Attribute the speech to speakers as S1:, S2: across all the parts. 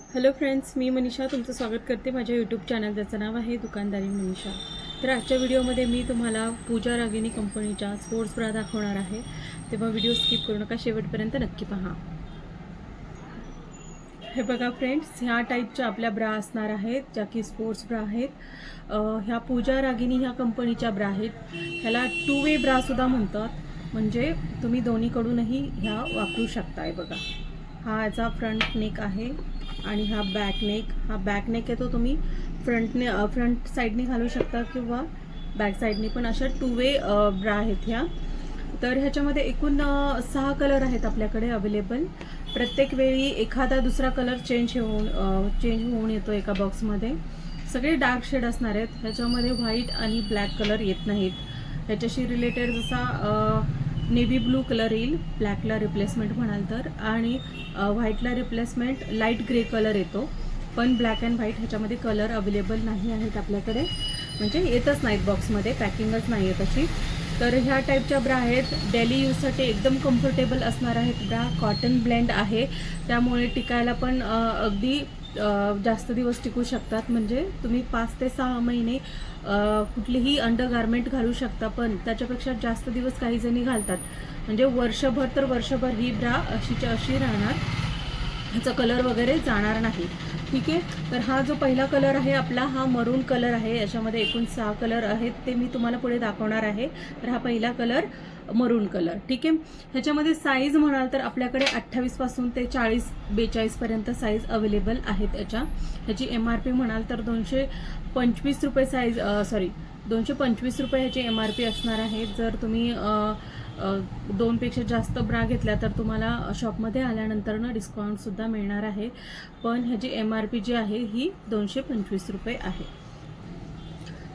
S1: Hello friends, मी मनीषा तुमचं स्वागत करते माझ्या यूट्यूब चॅनल ज्याचं नाव आहे दुकानदारी मनीषा। तर आजच्या व्हिडिओमध्ये मी तुम्हाला पूजा रागिनी कंपनीच्या स्पोर्ट्स ब्रा दाखवणार आहे, तेव्हा व्हिडिओ स्किप करू नका, शेवटपर्यंत नक्की पहा। हे बघा फ्रेंड्स, ह्या टाईपच्या आपल्या ब्रा असणार आहेत, ज्या की स्पोर्ट्स ब्रा आहेत। ह्या पूजा रागिनी ह्या कंपनीच्या ब्रा आहेत। ह्याला 2 वे ब्रासुद्धा म्हणतात, म्हणजे तुम्ही दोन्हीकडूनही ह्या वापरू शकताय। बघा, हा याचा फ्रंट नेक आहे आणि हा बॅक नेक आहे, तो तुम्ही फ्रंट साईडने घालू शकता किंवा बॅक साईडने पण। अशा 2 वे ब्रा आहेत ह्या। तर ह्याच्यामध्ये एकूण 6 कलर आहेत आपल्याकडे अवेलेबल। प्रत्येक वेळी एखादा दुसरा कलर चेंज होऊन येतो एका बॉक्समध्ये। सगळे डार्क शेड असणार आहेत ह्याच्यामध्ये, व्हाईट आणि ब्लॅक कलर येत नाहीत। ह्याच्याशी रिलेटेड जसा नेव्ही ब्लू कलर येईल ब्लॅकला रिप्लेसमेंट म्हणाल तर, आणि व्हाईटला रिप्लेसमेंट लाईट ग्रे कलर येतो। पण ब्लॅक अँड व्हाईट ह्याच्यामध्ये कलर अवेलेबल नाही आहेत आपल्याकडे, म्हणजे येतच नाहीत बॉक्समध्ये, पॅकिंगच नाही आहे तशी। तर ह्या टाईपच्या ब्रा आहेत, डेली यूजसाठी एकदम कम्फर्टेबल असणार आहेत ब्रा। कॉटन ब्लेंड आहे, त्यामुळे टिकायला पण अगदी जास्त दिवस टिकू शकतात। म्हणजे तुम्ही 5 ते 6 महिने कुठलीही अंडरगारमेंट घालू शकता, पण त्याच्यापेक्षा जास्त दिवस काही जणी घालतात, म्हणजे वर्षभर तर वर्षभर ही ब्रा अशीच्या अशी राहणार, ह्याचा कलर वगैरे जाणार नाही। ठीक आहे, तर हा जो पहिला कलर आहे आपला, हा मरून कलर आहे। याच्यामध्ये एकूण 6 कलर आहेत, ते मी तुम्हाला पुढे दाखवणार आहे। तर हा पहिला कलर मरून कलर। ठीक आहे, ह्याच्यामध्ये साईज म्हणाल तर आपल्याकडे 28 पासून ते 40-42 पर्यंत साईज अवेलेबल आहेत ह्याची MRP म्हणाल तर 225 रुपये साईज, 225 रुपये ह्याची MRP असणार आहे। जर तुम्ही 2 पेक्षा जास्त ब्रा घेतल्या तर तुम्हाला शॉपमध्ये आल्यानंतर डिस्काउंटसुद्धा मिळणार आहे, पण ह्याची MRP जी आहे ही 225 रुपये आहे।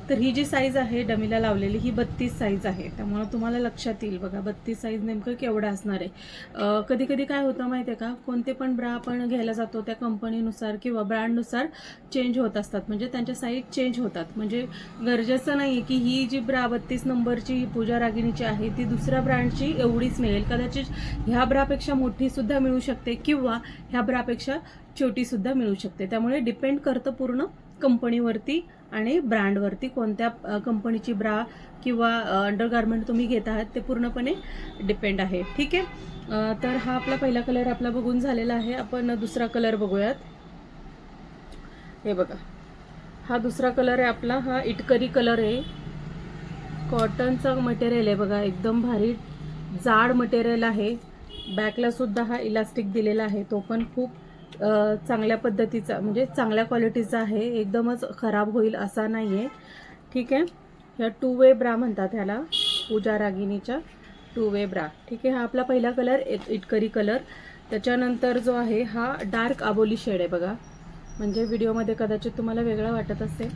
S1: तर ही जी साईज आहे डमीला लावलेली, ही 32 साईज आहे, त्यामुळे तुम्हाला लक्षात येईल बघा 32 साईज नेमकं केवढं असणार आहे। कधी कधी काय होतं माहिती आहे का, कोणते पण ब्रा आपण घ्यायला जातो त्या कंपनीनुसार किंवा ब्रँडनुसार चेंज होत असतात, म्हणजे त्यांच्या साईज चेंज होतात। म्हणजे गरजेचं नाही की ही जी ब्रा 32 नंबरची पूजा रागिनीची आहे ती दुसऱ्या ब्रँडची एवढीच मिळेल, कदाचित ह्या ब्रापेक्षा मोठीसुद्धा मिळू शकते किंवा ह्या ब्रापेक्षा छोटीसुद्धा मिळू शकते। त्यामुळे डिपेंड करतं पूर्ण कंपनीवरती आणि ब्रँडवरती, कोणत्या कंपनीची ब्रा किंवा अंडरगारमेंट तुम्ही घेत आहात ते पूर्णपणे डिपेंड आहे। ठीक आहे, तर हा आपला पहिला कलर आपला बघून झालेला आहे। आपण दुसरा कलर बघूयात। हे बघा, हा दुसरा कलर आहे आपला, हा इटकरी कलर आहे। कॉटनचा मटेरियल आहे बघा, एकदम भारी जाड मटेरियल आहे। बॅकला सुद्धा हा इलास्टिक दिलेला आहे, तो पण खूप चांगल्या पद्धतीचा, म्हणजे चांगल्या क्वालिटीचा आहे, एकदमच खराब होईल असा नाही आहे। ठीक आहे, ह्या 2 वे ब्रा म्हणतात ह्याला, पूजा रागिनीच्या 2 वे ब्रा। ठीक आहे, हा आपला पहिला कलर इटकरी कलर। त्याच्यानंतर जो आहे हा डार्क आबोली शेड आहे बघा, म्हणजे व्हिडिओमध्ये कदाचित तुम्हाला वेगळा वाटत असेल,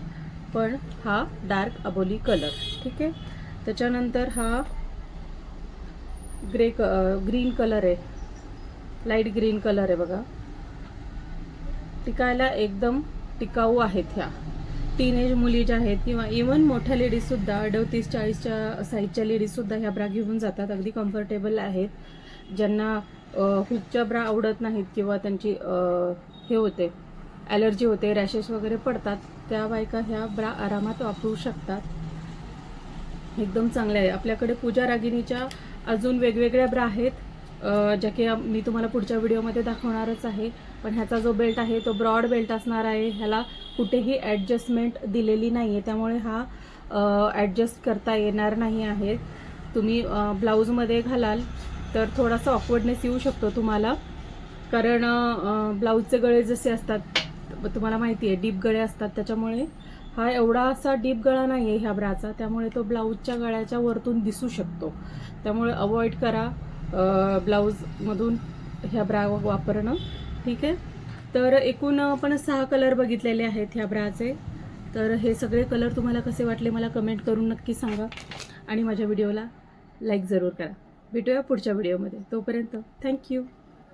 S1: पण हा डार्क आबोली कलर। ठीक आहे, त्याच्यानंतर हा ग्रीन कलर आहे, लाईट ग्रीन कलर आहे बघा। टिकायला एकदम टिकाऊ आहेत ह्या। टीनेज मुली ज्या आहेत किंवा इवन मोठ्या लेडीजसुद्धा 38-40च्या साईजच्या लेडीजसुद्धा ह्या ब्रा घेऊन जातात, अगदी कम्फर्टेबल आहेत। ज्यांना हुकच्या ब्रा आवडत नाहीत किंवा त्यांची हे होते, ॲलर्जी होते, रॅशेस वगैरे पडतात, त्या बायका ह्या ब्रा आरामात वापरू शकतात, एकदम चांगल्या आहे। आपल्याकडे पूजा रागिनीच्या अजून वेगवेगळ्या ब्रा आहेत, ज्या की मी तुम्हाला पुढच्या व्हिडिओमध्ये दाखवणारच आहे। पण ह्याचा जो बेल्ट आहे तो ब्रॉड बेल्ट असणार आहे, ह्याला कुठेही ॲडजस्टमेंट दिलेली नाही आहे, त्यामुळे हा ॲडजस्ट करता येणार नाही आहे। तुम्ही ब्लाऊजमध्ये घालाल तर थोडासा ऑकवर्डनेस येऊ शकतो तुम्हाला, कारण ब्लाऊजचे गळे जसे असतात तुम्हाला माहिती आहे, डीप गळे असतात, त्याच्यामुळे हा एवढा असा डीप गळा नाही आहे ह्या ब्राचा, त्यामुळे तो ब्लाऊजच्या गळ्याच्या वरतून दिसू शकतो, त्यामुळे अवॉइड करा ब्लाऊजमधून ह्या ब्रा वापरणं। ठीक आहे, तर एकूण आपण 6 कलर बघितलेले आहेत ह्या ब्राचे। तर हे सगळे कलर तुम्हाला कसे वाटले मला कमेंट करून नक्की सांगा, आणि माझ्या व्हिडिओला लाईक जरूर करा। भेटूया पुढच्या व्हिडिओमध्ये, तोपर्यंत थँक्यू।